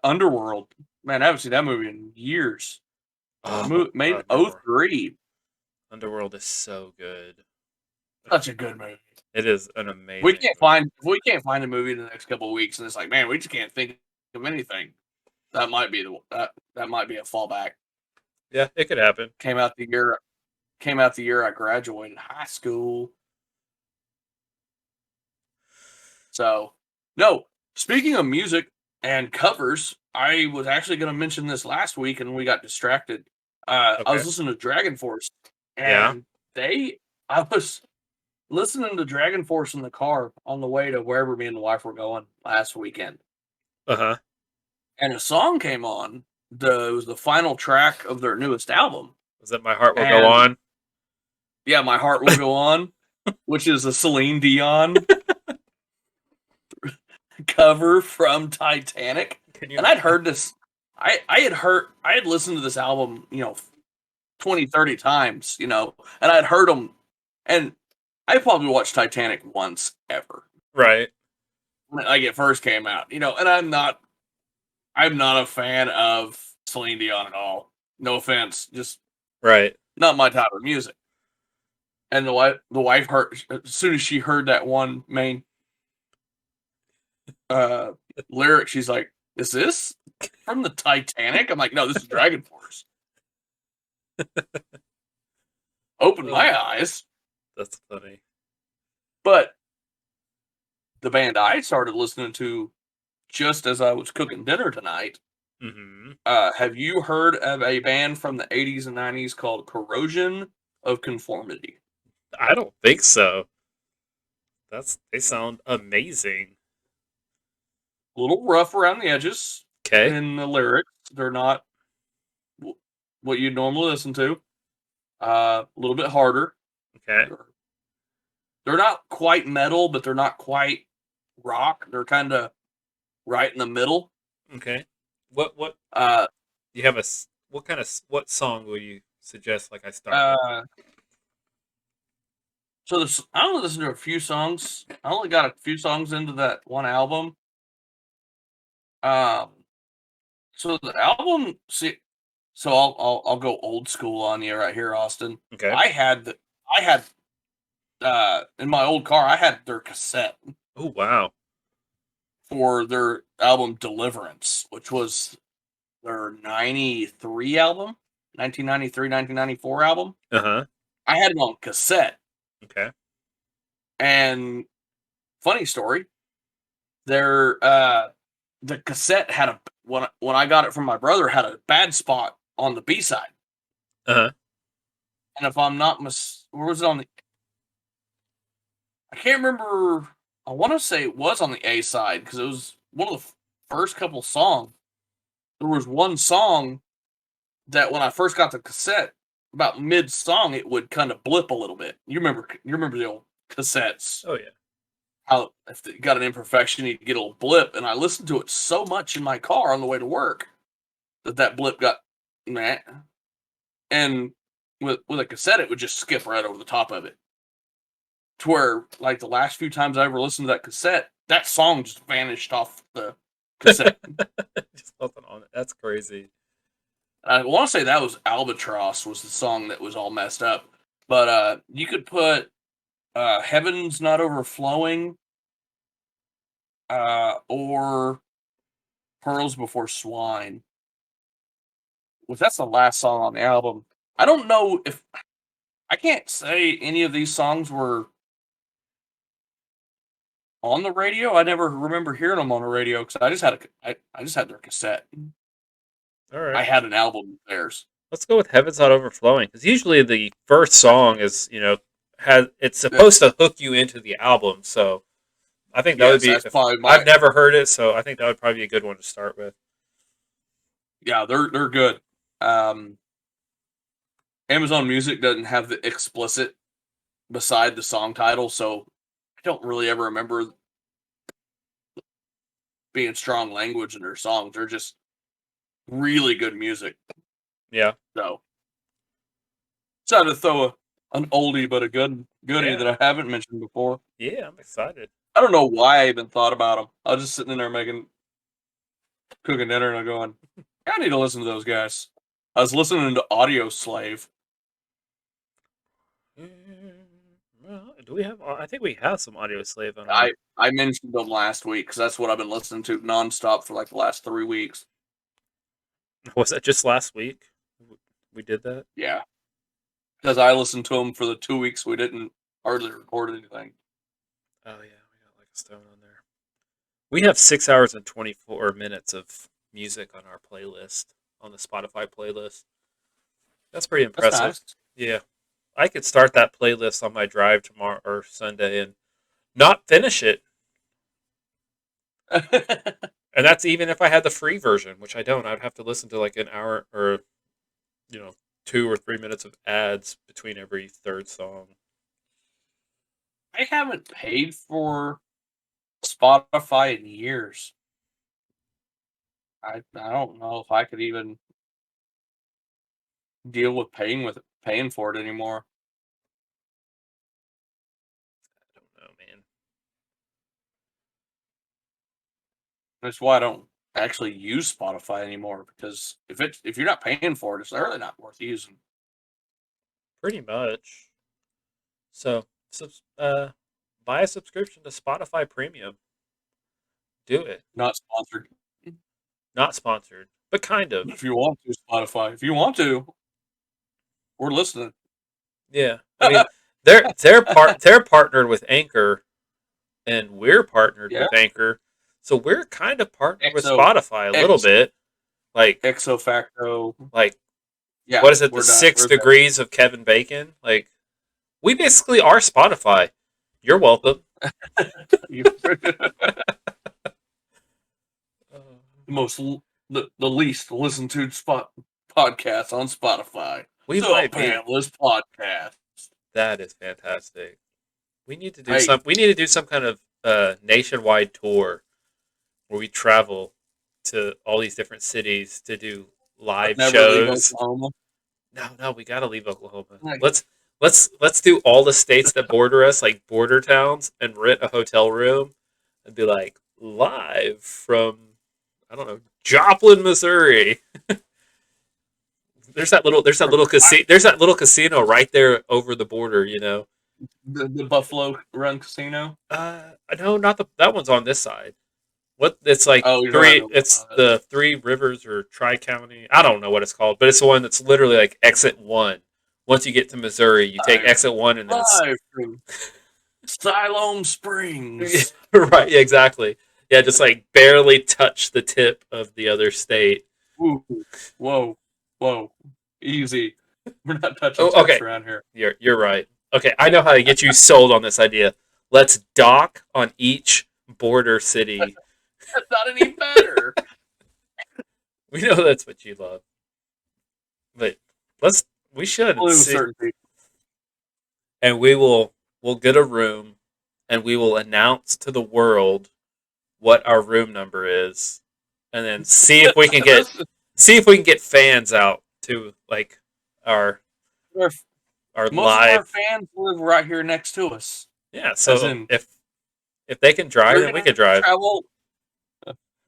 Underworld. Man, I haven't seen that movie in years. Oh, Made in Underworld. 03. Underworld is so good. Such a good movie. It is an amazing. We can't find a movie in the next couple of weeks, and it's like, man, we just can't think of anything. That might be that might be a fallback. Yeah, it could happen. Came out the year I graduated high school. So, no. Speaking of music and covers, I was actually going to mention this last week, and we got distracted. I was Okay. listening to Dragon Force, Yeah. and I was listening to Dragon Force in the car on the way to wherever me and the wife were going last weekend, Uh-huh. and a song came on. It was the final track of their newest album. Was that My Heart Will And Go On? yeah, My Heart Will Go On, which is a Celine Dion. cover from Titanic, Can you? and I'd heard this. I had listened to this album, 20, 30 times, and I'd heard them, and I probably watched Titanic once ever Right. when like it first came out, and I'm not a fan of Celine Dion at all. No offense, just Right. not my type of music. And the wife heard as soon as she heard that one main lyric, she's like, "Is this from the Titanic?" I'm like, "No, this is Dragon Force." Opened my eyes, That's funny. but the band I started listening to just as I was cooking dinner tonight. Mm-hmm. Have you heard of a band from the 80s and 90s called Corrosion of Conformity? I don't think so. They sound amazing. A little rough around the edges Okay. in the lyrics. They're not what you'd normally listen to. A little bit harder. Okay. They're not quite metal, but they're not quite rock. They're kind of right in the middle. Okay. What Uh, you have what song will you suggest like I start with? so I only listened to a few songs. I only got a few songs into that one album. Um, so the album, so I'll go old school on you right here, Austin. Okay. I had in my old car, I had their cassette Oh wow. for their album Deliverance, which was their 93 album, 1993, 1994 album. Uh-huh. I had it on cassette. Okay. And funny story, their the cassette had when I got it from my brother, had a bad spot on the B side. Uh-huh. And if I'm not where was it on the? I can't remember. I want to say it was on the A side because it was one of the first couple songs. There was one song that when I first got the cassette, about mid song, it would kind of blip a little bit. You remember the old cassettes? Oh yeah. How if it got an imperfection, you'd get a little blip. And I listened to it so much in my car on the way to work that blip got meh. And with a cassette, it would just skip right over the top of it. To where, like the last few times I ever listened to that cassette, that song just vanished off the cassette. Just nothing on it. That's crazy. I want to say that was Albatross was the song that was all messed up. But you could put Heaven's Not Overflowing or Pearls Before Swine. Well, that's the last song on the album. I don't know if I can't say any of these songs were on the radio. I never remember hearing them on the radio because I just had their cassette. All I right. had an album of theirs. Let's go with Heaven's Not Overflowing because usually the first song is it's supposed to hook you into the album. So I think that would Yes, be. that's probably I've never heard it, so I think that would probably be a good one to start with. Yeah, they're good. Amazon Music doesn't have the explicit beside the song title, so I don't really ever remember being strong language in their songs. They're just really good music. Yeah. So, decided to throw an oldie but a goodie Yeah. that I haven't mentioned before. Yeah, I'm excited. I don't know why I even thought about them. I was just sitting in there cooking dinner, and I'm going, I need to listen to those guys. I was listening to Audio Slave. Do we have? I think we have some Audio Slave on our. I mentioned them last week because that's what I've been listening to nonstop for like the last 3 weeks. Was that just last week? We did that. Yeah, because I listened to them for the 2 weeks we didn't hardly record anything. Oh yeah, we got like a stone on there. We have 6 hours and 24 minutes of music on our playlist on the Spotify playlist. That's pretty impressive. That's Yeah, I could start that playlist on my drive tomorrow or Sunday and not finish it. nice. And that's even if I had the free version, which I don't. I'd have to listen to like an hour or 2 or 3 minutes of ads between every third song. I haven't paid for Spotify in years. I don't know if I could even deal with paying for it anymore. I don't know, man. That's why I don't actually use Spotify anymore, because if you're not paying for it, it's really not worth using. Pretty much. So, buy a subscription to Spotify Premium. Do it. Not sponsored. Not sponsored, but kind of. If you want to, Spotify. If you want to, we're listening. Yeah. I mean, they're partnered with Anchor, and we're partnered Yeah. with Anchor, so we're kind of partnered with XO Spotify a little bit. Like, Exo facto. yeah, what is it? we're The done. 6 We're there. degrees of Kevin Bacon. Like, we basically are Spotify. You're welcome. the least listened to podcast on Spotify. We The might be. Pantless podcast. That is fantastic. We need to do Hey. We need to do some kind of nationwide tour where we travel to all these different cities to do live Never leave shows. Oklahoma. No, we gotta leave Oklahoma. Right. Let's do all the states that border us, like border towns, and rent a hotel room and be like live from, I don't know, Joplin, Missouri. There's that little casino right there over the border, you know. The Buffalo Run Casino. No, not that one's on this side. What it's like Oh, you're three? right. It's the Three Rivers or Tri County. I don't know what it's called, but it's the one that's literally like exit 1. Once you get to Missouri, you take exit 1 and then Live from Siloam Springs. right, yeah, exactly. Yeah, just like barely touch the tip of the other state. Ooh, whoa, easy. We're not touching Oh, okay. tips around here. You're right. Okay, I know how to get you sold on this idea. Let's dock on each border city. That's not any better. We know that's what you love, but we should Blue see. certainty. And we'll get a room, and we will announce to the world what our room number is, and then see if we can get fans out to like our Most live. of our fans live right here next to us. Yeah, so in- if they can drive, then we can drive.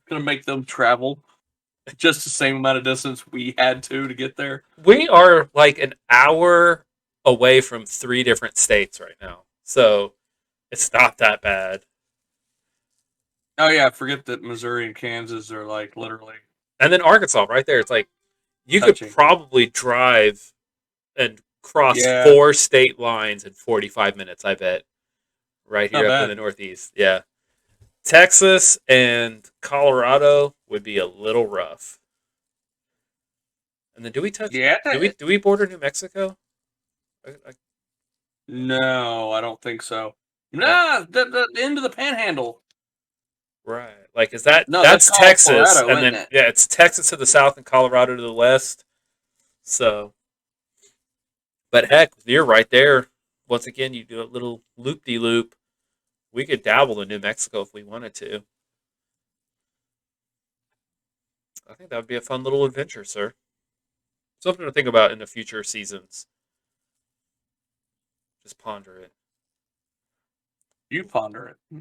Gonna make them travel just the same amount of distance we had to get there. We are like an hour away from 3 different states right now, so it's not that bad. Oh yeah, forget that Missouri and Kansas are like literally. And then Arkansas, right there. It's like you Touching. could probably drive and cross Yeah. 4 state lines in 45 minutes. I bet. Right Not here up bad. in the Northeast, yeah. Texas and Colorado would be a little rough. And then do we touch? Yeah. Do we border New Mexico? No, I don't think so. Nah, the end of the Panhandle. Right. Like, is that No, that's that's Texas, Colorado, and then isn't it? yeah, it's Texas to the south and Colorado to the west. So, but heck, you're right there. Once again, you do a little loop-de-loop. We could dabble in New Mexico if we wanted to. I think that would be a fun little adventure, sir. Something to think about in the future seasons. Just ponder it. You ponder it.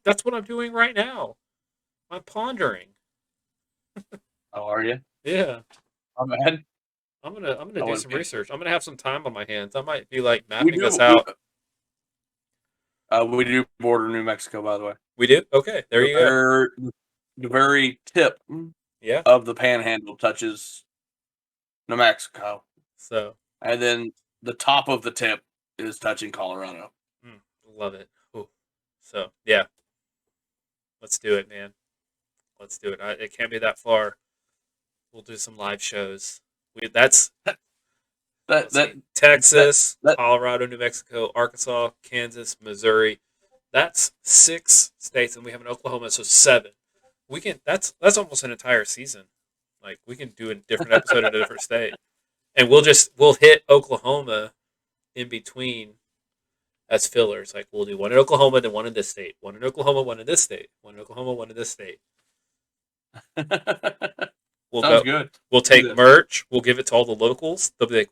That's what I'm doing right now. I'm pondering. Oh, are you? Yeah. I'm bad. I'm gonna do wouldn't some be. research. I'm gonna have some time on my hands. I might be like We mapping do. this out. We do border New Mexico, by the way. We do? Okay, there you go. The very tip Yeah. of the Panhandle touches New Mexico, So and then the top of the tip is touching Colorado. love it. Ooh. So yeah. Let's do it, man. Let's do it. It can't be that far. We'll do some live shows. Let's see. Texas, Colorado, New Mexico, Arkansas, Kansas, Missouri. That's 6 states, and we have an Oklahoma, so 7. We can. That's almost an entire season. Like, we can do a different episode in a different state, and we'll hit Oklahoma in between, as fillers. Like we'll do one in Oklahoma, then one in this state, one in Oklahoma, one in this state, one in Oklahoma, one in this state. We'll Sounds go. good. We'll Do take this. merch. We'll give it to all the locals. They'll be like,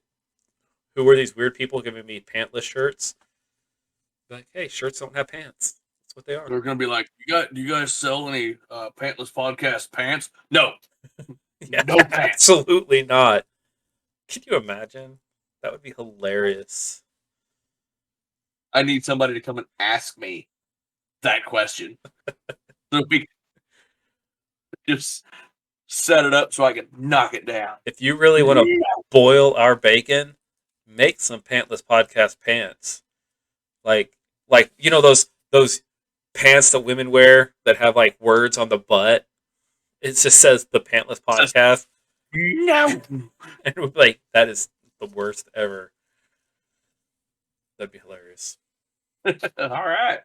"Who are these weird people giving me pantless shirts?" Be like, "Hey, shirts don't have pants. That's what they are." They're gonna be like, do you guys sell any Pantless Podcast pants? No. Yeah, No pants. absolutely not. Can you imagine? That would be hilarious. I need somebody to come and ask me that question. So we just set it up so I can knock it down. If you really want to boil our bacon, make some pantless podcast pants. Like you know those pants that women wear that have like words on the butt. It just says the Pantless Podcast. No. And we're like, that is the worst ever. That'd be hilarious. All right.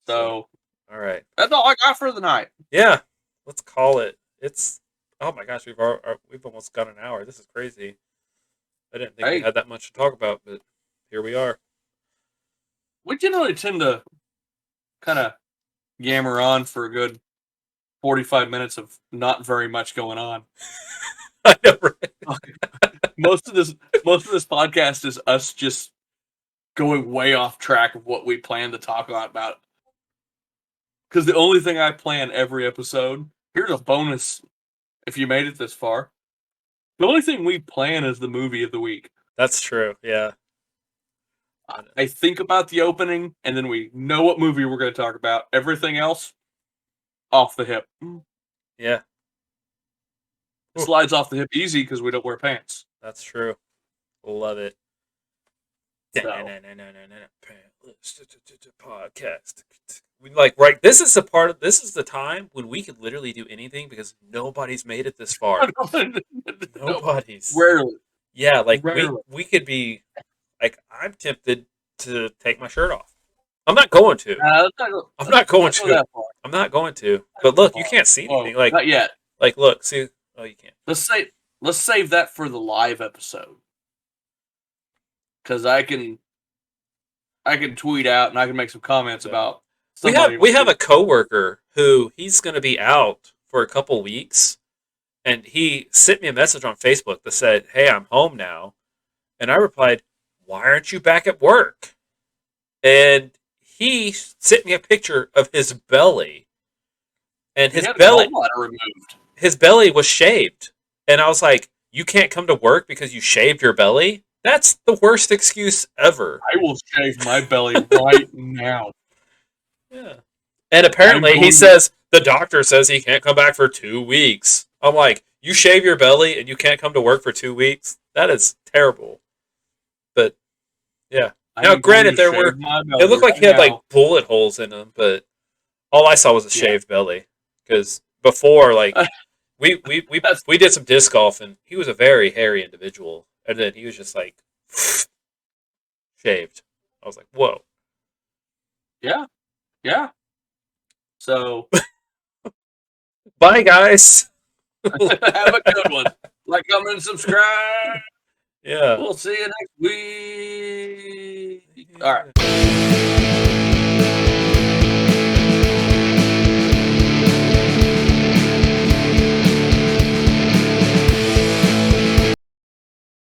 So All right. that's all I got for the night. Yeah. Let's call it. It's oh my gosh, we've almost got an hour. This is crazy. I didn't think we Hey. had that much to talk about, but here we are. We generally tend to kind of yammer on for a good 45 minutes of not very much going on. I know, right? Most of this podcast is us just going way off track of what we plan to talk about. Because the only thing I plan every episode, here's a bonus if you made it this far. The only thing we plan is the movie of the week. That's true. Yeah. I think about the opening, and then we know what movie we're going to talk about. Everything else, off the hip. Yeah. Slides off the hip easy because we don't wear pants. That's true. Love it. So. Podcast. We like right. This is the time when we could literally do anything because nobody's made it this far. Nobody's. Rarely. Yeah, like Rarely. we could be like I'm tempted to take my shirt off. I'm not going to. I'm not going to. I'm not going to. But look, you can't see anything. Like not yet. Like look, see. Oh, you can't. Let's save that for the live episode. Because I can tweet out and I can make some comments about. We have a coworker who he's going to be out for a couple weeks, and he sent me a message on Facebook that said, "Hey, I'm home now," and I replied, "Why aren't you back at work?" And he sent me a picture of his belly, and his belly removed. His belly was shaved, and I was like, "You can't come to work because you shaved your belly? That's the worst excuse ever." I will shave my belly right now. Yeah. And apparently he says, the doctor says he can't come back for 2 weeks. I'm like, you shave your belly and you can't come to work for 2 weeks? That is terrible. But, yeah. Now, granted, it looked like he had, like, bullet holes in him, but all I saw was a shaved belly. Because before, like, we did some disc golf, and he was a very hairy individual. And then he was just, like, shaved. I was like, whoa. Yeah. Yeah. So. Bye, guys. Have a good one. Like, comment, and subscribe. Yeah. We'll see you next week. All right.